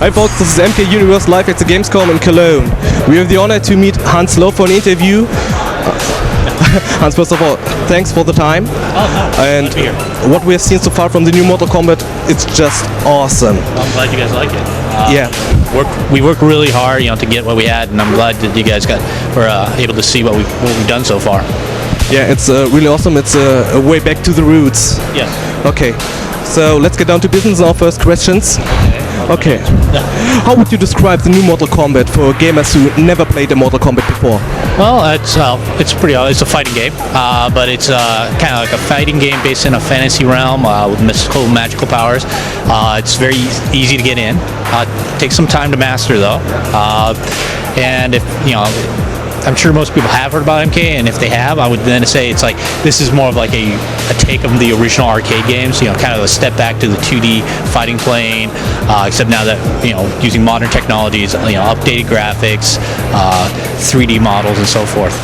Hi folks, this is MKUniverse live at the GamesCom in Cologne. We have the honor to meet Hans Loh for an interview. Hans, first of all, thanks for the time. And what we have seen so far from the new Mortal Kombat, it's just awesome. I'm glad you guys like it. Yeah. We worked really hard, to get what we had, and I'm glad that you guys were able to see what we've done so far. Yeah, it's really awesome. It's a way back to the roots. Yes. Okay, so let's get down to business. Our first questions. Okay. How would you describe the new Mortal Kombat for gamers who never played a Mortal Kombat before? Well, it's a fighting game, but it's kind of like a fighting game based in a fantasy realm with mystical, magical powers. It's very easy to get in. It takes some time to master though, and if I'm sure most people have heard about MK, and if they have, I would then say it's like this is more of like a take of the original arcade games. Kind of a step back to the 2D fighting plane, except now that using modern technologies, updated graphics, 3D models, and so forth.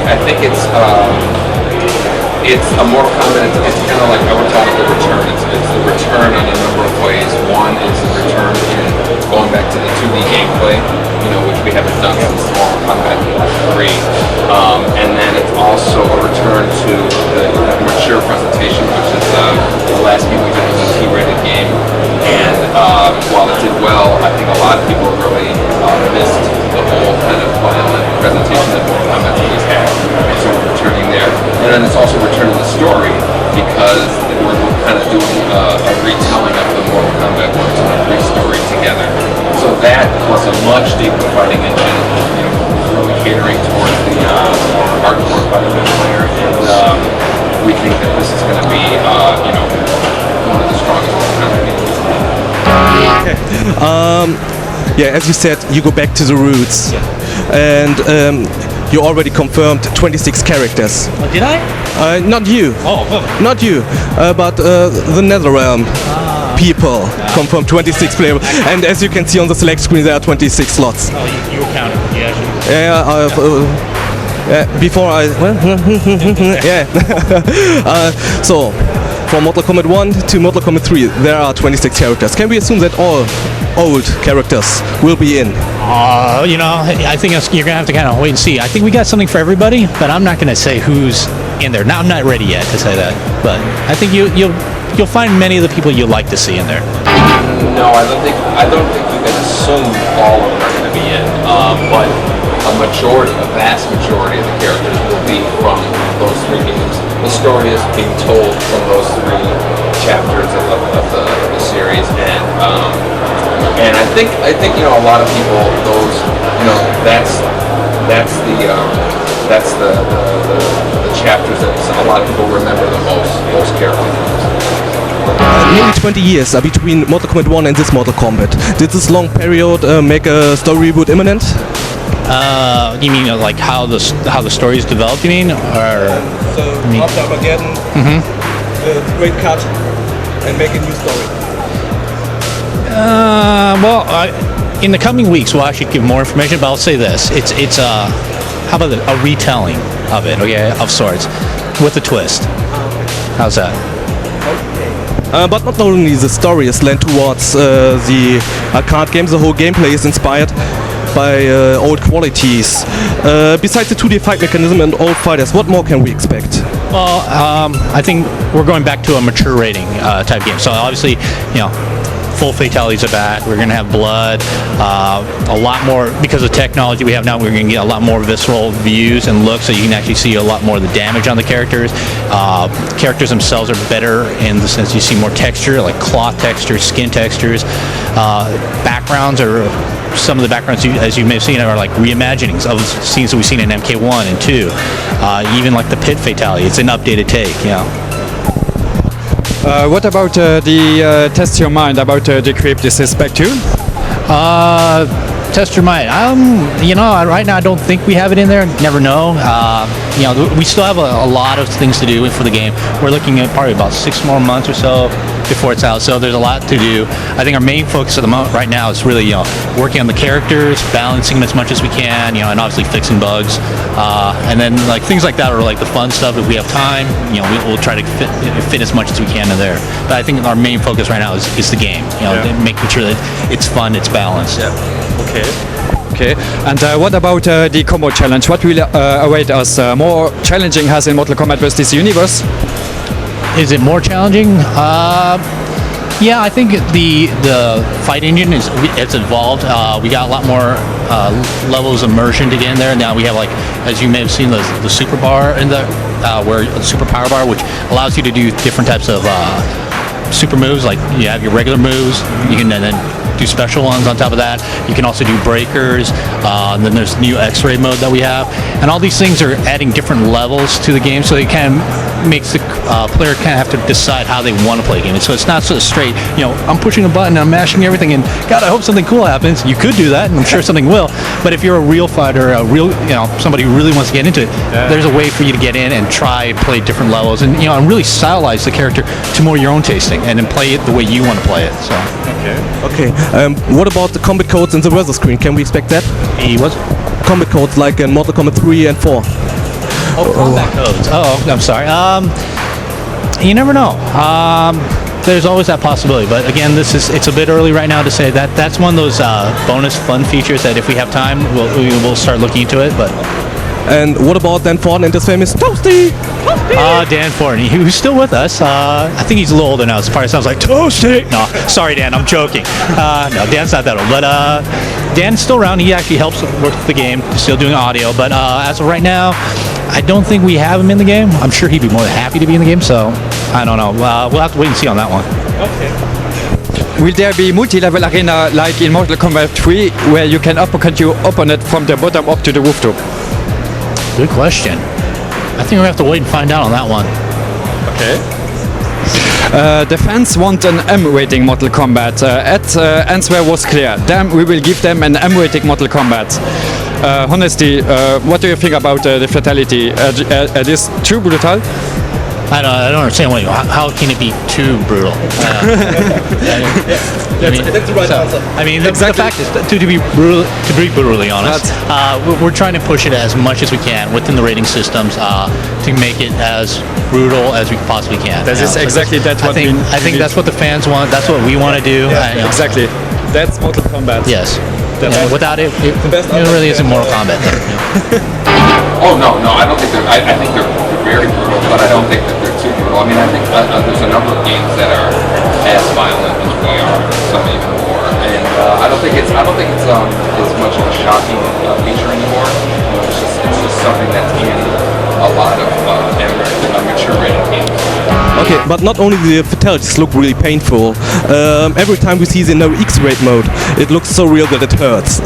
I think it's a Mortal Kombat. It's kind of like I would call it the return. It's the return in a number of ways. One is the return in going back to the 2D gameplay, which we haven't done since Mortal Kombat 3. And then it's also a return to the mature presentation, which is the last game we did was a T-rated game. And while it did well, I think a lot of people really missed the whole kind of violent presentation that Mortal Kombat always had. And so we're returning there. And then it's also returning the story, because we're kind of doing a retelling of the Mortal Kombat 1, 2, and 3 story together. So that plus a much deeper fighting engine, really catering towards the more hardcore fighting player, and we think that this is going to be, one of the strongest Mortal Kombat games. Okay. Yeah, as you said, you go back to the roots, and you already confirmed 26 characters. Oh, did I? Not you. Not you, but the Netherrealm people confirmed 26 players. And as you can see on the select screen, there are 26 slots. Oh, you were counting. Before I... so, from Mortal Kombat 1 to Mortal Kombat 3, there are 26 characters. Can we assume that all old characters will be in? I think you're going to have to kind of wait and see. I think we got something for everybody, but I'm not going to say who's in there. Now, I'm not ready yet to say that, but I think you'll find many of the people you'd like to see in there. No, I don't think you can assume all of them are going to be in, but a vast majority of the characters will be from those 3 games. The story is being told from those 3 chapters of the series, and I think a lot of people, that's the chapters that a lot of people remember the most, those characters. Nearly 20 years are between Mortal Kombat 1 and this Mortal Kombat. Did this long period make a story reboot imminent? You mean like how the story is developed? You mean, or after Armageddon, great cut and make a new story. In the coming weeks, we'll actually give more information. But I'll say this: it's how about a retelling of it? Okay, of sorts, with a twist. How's that? But not only the story is lent towards the arcade games, the whole gameplay is inspired by old qualities. Besides the 2D fight mechanism and old fighters, what more can we expect? Well, I think we're going back to a mature rating type game. So obviously, full fatalities are back. We're going to have blood, a lot more, because of technology we have now, we're going to get a lot more visceral views and looks, so you can actually see a lot more of the damage on the characters. Characters themselves are better in the sense you see more texture, like cloth textures, skin textures. Backgrounds are, some of the backgrounds, as you may have seen, are like reimaginings of scenes that we've seen in MK1 and 2. Even like the pit fatality, it's an updated take, What about the Test Your Mind about the Crypt? This is back too? test your mind. Right now I don't think we have it in there. Never know. We still have a lot of things to do for the game. We're looking at probably about 6 more months or so before it's out. So there's a lot to do. I think our main focus at the moment right now is really working on the characters, balancing them as much as we can, and obviously fixing bugs, and then like things like that are like the fun stuff. If we have time, we'll try to fit as much as we can in there. But I think our main focus right now is the game. Making sure that it's fun, it's balanced. Yeah. Okay. And what about the combo challenge? What will await us? More challenging as in Mortal Kombat vs. Universe? Is it more challenging? Yeah, I think the fight engine it's evolved. We got a lot more levels of immersion to get in there. Now we have, like, as you may have seen, the super bar in the the super power bar, which allows you to do different types of super moves. Like you have your regular moves, you can then do special ones on top of that. You can also do breakers, and then there's new X-ray mode that we have, and all these things are adding different levels to the game, so it kind of makes the player kind of have to decide how they want to play the game. And so it's not so straight, I'm pushing a button and I'm mashing everything and God, I hope something cool happens. You could do that, and I'm sure something will, but if you're a real fighter, somebody who really wants to get into it, there's a way for you to get in and try and play different levels, and and really stylize the character to more your own tasting, and then play it the way you want to play it. So Okay. What about the combat codes in the weather screen? Can we expect that? What? Combat codes like in Mortal Kombat 3 and 4. Oh, combat codes. Oh, I'm sorry. You never know. There's always that possibility, but again, it's a bit early right now to say that. That's one of those bonus fun features that if we have time, we'll start looking into it. But And what about Dan Forden and his famous Toasty? Dan Forden, who's still with us. I think he's a little older now, so it probably sounds like Toasty. No, sorry, Dan, I'm joking. No, Dan's not that old, but Dan's still around. He actually helps work the game, still doing audio, but as of right now, I don't think we have him in the game. I'm sure he'd be more than happy to be in the game, so I don't know. We'll have to wait and see on that one. Okay. Will there be multi-level arena like in Mortal Kombat 3 where you can uppercut your opponent from the bottom up to the rooftop? Good question. I think we have to wait and find out on that one. Okay. The fans want an M rating Mortal Kombat. Answer was clear. We will give them an M rating Mortal Kombat. Honestly, what do you think about the fatality? It is too brutal? I don't understand how can it be too brutal? That's the right answer. I mean, the fact is, to be brutally honest, we're trying to push it as much as we can within the rating systems to make it as brutal as we possibly can. That is exactly that's what I think that's what the fans want. That's what we want to do. Yeah, exactly. That's Mortal Kombat. Yes. Without it, it really isn't Mortal Kombat. Oh no, I don't think they're. I think they're very brutal, but I don't think that they're too brutal. I mean, I think there's a number of games that are as violent as we are, some even more, and I don't think it's as much of a shocking feature anymore. It's just something that's in a lot of mature rated games. Okay, but not only the fatalities look really painful. Every time we see the no X-ray mode, it looks so real that it hurts.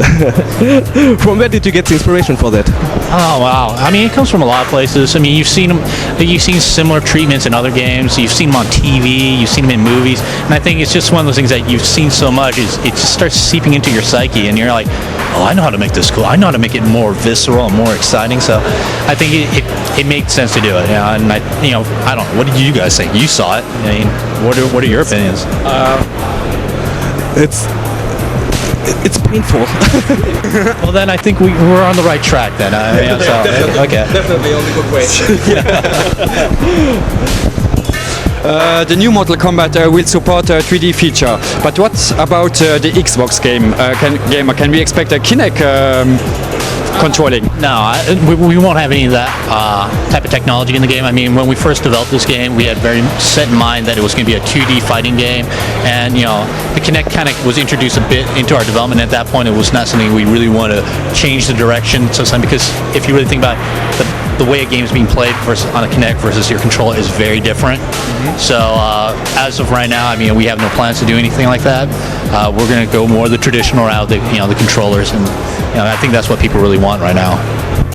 From where did you get the inspiration for that? Oh wow! I mean, it comes from a lot of places. I mean, you've seen similar treatments in other games. You've seen them on TV. You've seen them in movies. And I think it's just one of those things that you've seen so much. It just starts seeping into your psyche, and you're like, oh, I know how to make this cool. I know how to make it more visceral and more exciting. So, I think it made sense to do it. And I don't know. What did you guys think? You saw it. I mean, what are your opinions? It's painful. Well, then I think we're on the right track. Then, definitely on the good way. The new Mortal Kombat will support a 3D feature, but what about the Xbox game? Can we expect a Kinect controlling? No, we won't have any of that type of technology in the game. I mean, when we first developed this game, we had very set in mind that it was going to be a 2D fighting game, and the Kinect kind of was introduced a bit into our development. At that point, it was not something we really want to change the direction. So, because if you really think about the way a game is being played on a Kinect versus your controller is very different. Mm-hmm. So as of right now, I mean, we have no plans to do anything like that. We're going to go more the traditional route, the controllers, and I think that's what people really want right now.